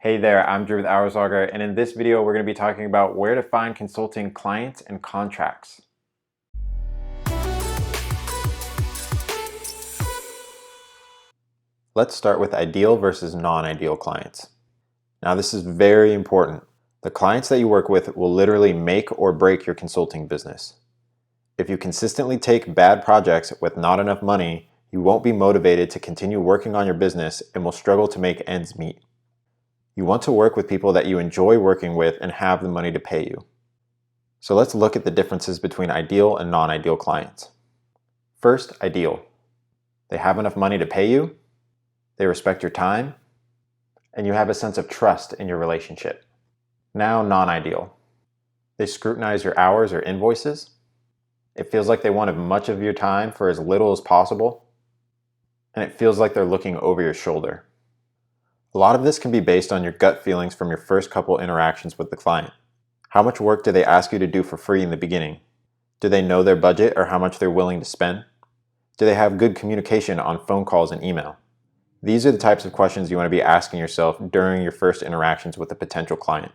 Hey there, I'm Drew with Hourslogger, and in this video we're going to be talking about where to find consulting clients and contracts. Let's start with ideal versus non-ideal clients. Now this is very important. The clients that you work with will literally make or break your consulting business. If you consistently take bad projects with not enough money, you won't be motivated to continue working on your business and will struggle to make ends meet. You want to work with people that you enjoy working with and have the money to pay you. So let's look at the differences between ideal and non-ideal clients. First, ideal. They have enough money to pay you, they respect your time, and you have a sense of trust in your relationship. Now, non-ideal. They scrutinize your hours or invoices. It feels like they want as much of your time for as little as possible, and it feels like they're looking over your shoulder. A lot of this can be based on your gut feelings from your first couple interactions with the client. How much work do they ask you to do for free in the beginning? Do they know their budget or how much they're willing to spend? Do they have good communication on phone calls and email? These are the types of questions you want to be asking yourself during your first interactions with a potential client.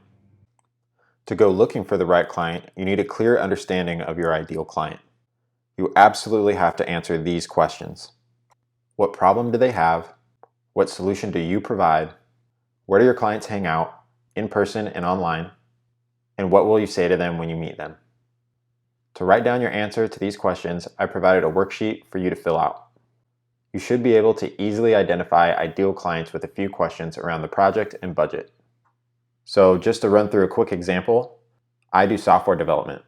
To go looking for the right client, you need a clear understanding of your ideal client. You absolutely have to answer these questions. What problem do they have? What solution do you provide? Where do your clients hang out, in person and online? And what will you say to them when you meet them? To write down your answer to these questions, I provided a worksheet for you to fill out. You should be able to easily identify ideal clients with a few questions around the project and budget. So just to run through a quick example, I do software development.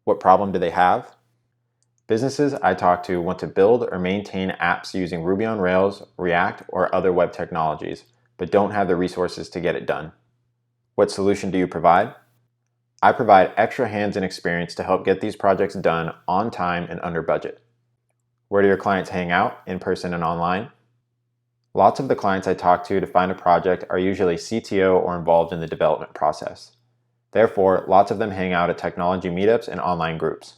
What problem do they have? Businesses I talk to want to build or maintain apps using Ruby on Rails, React, or other web technologies, but don't have the resources to get it done. What solution do you provide? I provide extra hands and experience to help get these projects done on time and under budget. Where do your clients hang out, in person and online? Lots of the clients I talk to find a project are usually CTO or involved in the development process. Therefore, lots of them hang out at technology meetups and online groups.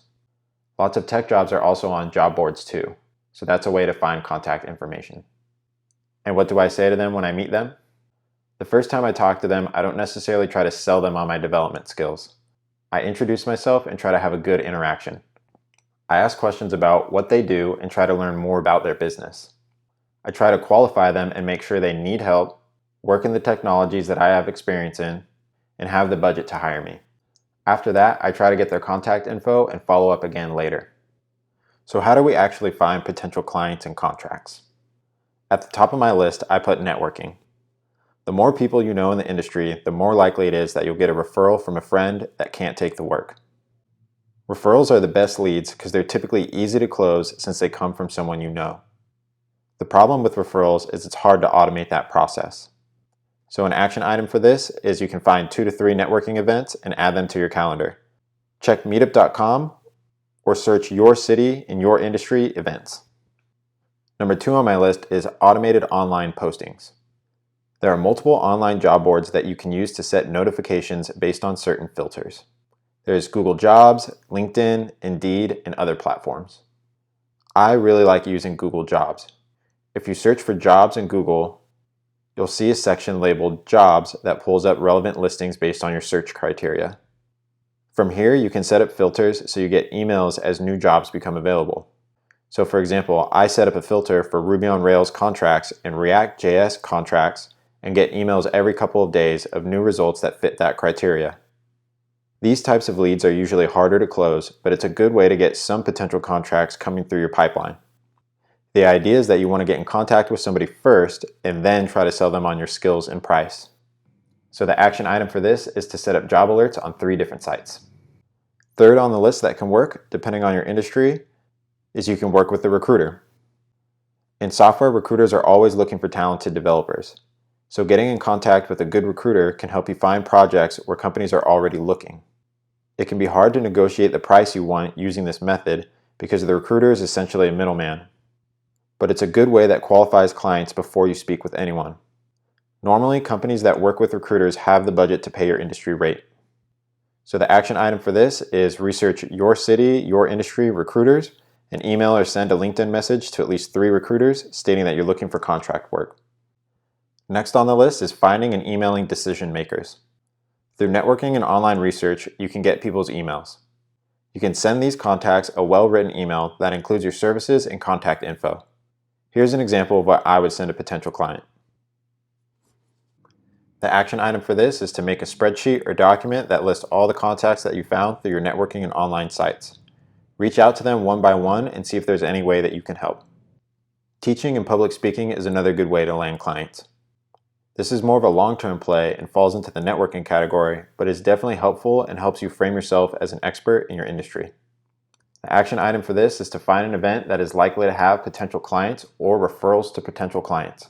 Lots of tech jobs are also on job boards too, so that's a way to find contact information. And what do I say to them when I meet them? The first time I talk to them, I don't necessarily try to sell them on my development skills. I introduce myself and try to have a good interaction. I ask questions about what they do and try to learn more about their business. I try to qualify them and make sure they need help, work in the technologies that I have experience in, and have the budget to hire me. After that, I try to get their contact info and follow up again later. So how do we actually find potential clients and contracts? At the top of my list, I put networking. The more people you know in the industry, the more likely it is that you'll get a referral from a friend that can't take the work. Referrals are the best leads because they're typically easy to close since they come from someone you know. The problem with referrals is it's hard to automate that process. So an action item for this is you can find 2 to 3 networking events and add them to your calendar. Check meetup.com or search your city and your industry events. Number 2 on my list is automated online postings. There are multiple online job boards that you can use to set notifications based on certain filters. There's Google Jobs, LinkedIn, Indeed, and other platforms. I really like using Google Jobs. If you search for jobs in Google, you'll see a section labeled Jobs that pulls up relevant listings based on your search criteria. From here, you can set up filters so you get emails as new jobs become available. So for example, I set up a filter for Ruby on Rails contracts and React.js contracts and get emails every couple of days of new results that fit that criteria. These types of leads are usually harder to close, but it's a good way to get some potential contracts coming through your pipeline. The idea is that you want to get in contact with somebody first and then try to sell them on your skills and price. So the action item for this is to set up job alerts on 3 different sites. Third on the list that can work, depending on your industry, is you can work with the recruiter. In software, recruiters are always looking for talented developers. So getting in contact with a good recruiter can help you find projects where companies are already looking. It can be hard to negotiate the price you want using this method because the recruiter is essentially a middleman. But it's a good way that qualifies clients before you speak with anyone. Normally, companies that work with recruiters have the budget to pay your industry rate. So the action item for this is research your city, your industry recruiters, and email or send a LinkedIn message to at least 3 recruiters stating that you're looking for contract work. Next on the list is finding and emailing decision makers. Through networking and online research, you can get people's emails. You can send these contacts a well-written email that includes your services and contact info. Here's an example of what I would send a potential client. The action item for this is to make a spreadsheet or document that lists all the contacts that you found through your networking and online sites. Reach out to them one by one and see if there's any way that you can help. Teaching and public speaking is another good way to land clients. This is more of a long-term play and falls into the networking category, but is definitely helpful and helps you frame yourself as an expert in your industry. The action item for this is to find an event that is likely to have potential clients or referrals to potential clients.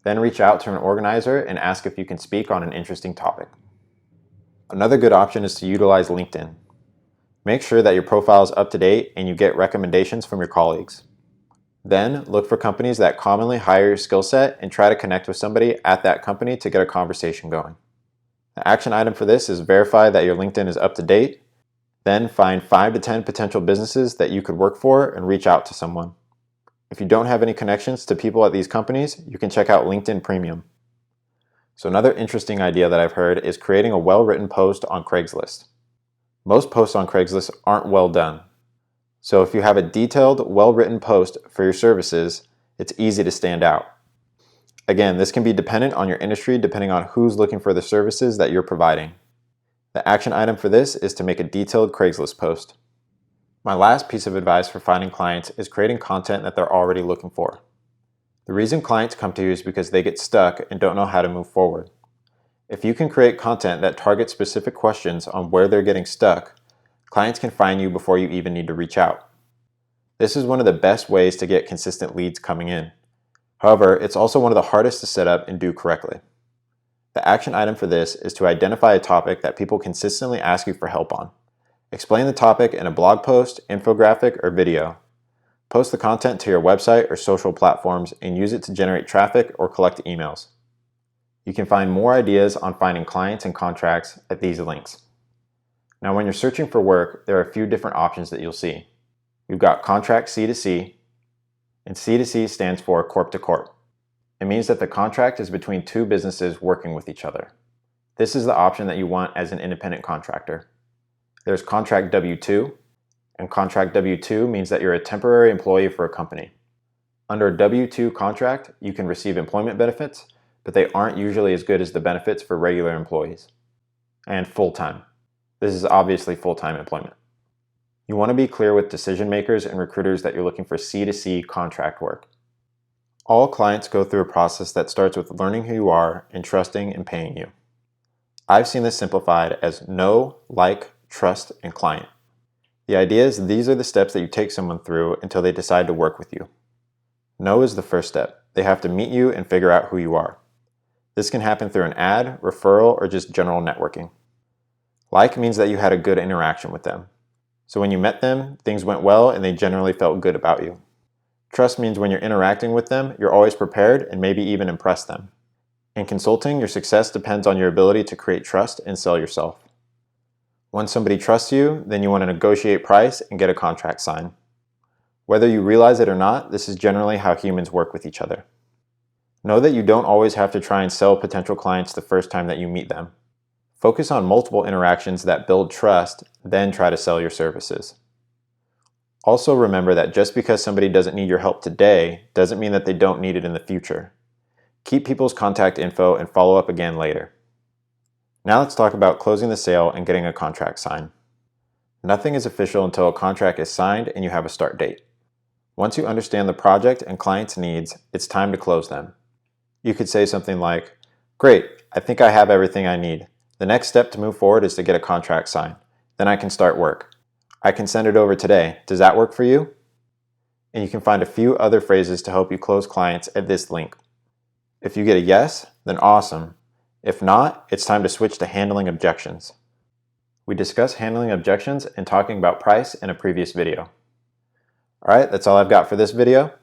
Then reach out to an organizer and ask if you can speak on an interesting topic. Another good option is to utilize LinkedIn. Make sure that your profile is up to date and you get recommendations from your colleagues. Then look for companies that commonly hire your skill set and try to connect with somebody at that company to get a conversation going. The action item for this is verify that your LinkedIn is up to date. Then find 5 to 10 potential businesses that you could work for and reach out to someone. If you don't have any connections to people at these companies, you can check out LinkedIn Premium. So another interesting idea that I've heard is creating a well-written post on Craigslist. Most posts on Craigslist aren't well done. So if you have a detailed, well-written post for your services, it's easy to stand out. Again, this can be dependent on your industry depending on who's looking for the services that you're providing. The action item for this is to make a detailed Craigslist post. My last piece of advice for finding clients is creating content that they're already looking for. The reason clients come to you is because they get stuck and don't know how to move forward. If you can create content that targets specific questions on where they're getting stuck, clients can find you before you even need to reach out. This is one of the best ways to get consistent leads coming in. However, it's also one of the hardest to set up and do correctly. The action item for this is to identify a topic that people consistently ask you for help on. Explain the topic in a blog post, infographic, or video. Post the content to your website or social platforms and use it to generate traffic or collect emails. You can find more ideas on finding clients and contracts at these links. Now, when you're searching for work, there are a few different options that you'll see. You've got contract C2C, and C2C stands for corp to corp. It means that the contract is between two businesses working with each other. This is the option that you want as an independent contractor. There's contract W-2, and contract W-2 means that you're a temporary employee for a company. Under a W-2 contract, you can receive employment benefits, but they aren't usually as good as the benefits for regular employees. And full-time. This is obviously full-time employment. You want to be clear with decision makers and recruiters that you're looking for C2C contract work. All clients go through a process that starts with learning who you are and trusting and paying you. I've seen this simplified as know, like, trust, and client. The idea is these are the steps that you take someone through until they decide to work with you. Know is the first step. They have to meet you and figure out who you are. This can happen through an ad, referral, or just general networking. Like means that you had a good interaction with them. So when you met them, things went well and they generally felt good about you. Trust means when you're interacting with them, you're always prepared and maybe even impress them. In consulting, your success depends on your ability to create trust and sell yourself. Once somebody trusts you, then you want to negotiate price and get a contract signed. Whether you realize it or not, this is generally how humans work with each other. Know that you don't always have to try and sell potential clients the first time that you meet them. Focus on multiple interactions that build trust, then try to sell your services. Also remember that just because somebody doesn't need your help today doesn't mean that they don't need it in the future. Keep people's contact info and follow up again later. Now let's talk about closing the sale and getting a contract signed. Nothing is official until a contract is signed and you have a start date. Once you understand the project and client's needs, it's time to close them. You could say something like, "Great, I think I have everything I need. The next step to move forward is to get a contract signed. Then I can start work. I can send it over today. Does that work for you?" And you can find a few other phrases to help you close clients at this link. If you get a yes, then awesome. If not, it's time to switch to handling objections. We discussed handling objections and talking about price in a previous video. Alright, that's all I've got for this video.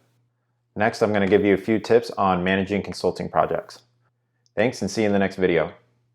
Next, I'm going to give you a few tips on managing consulting projects. Thanks and see you in the next video.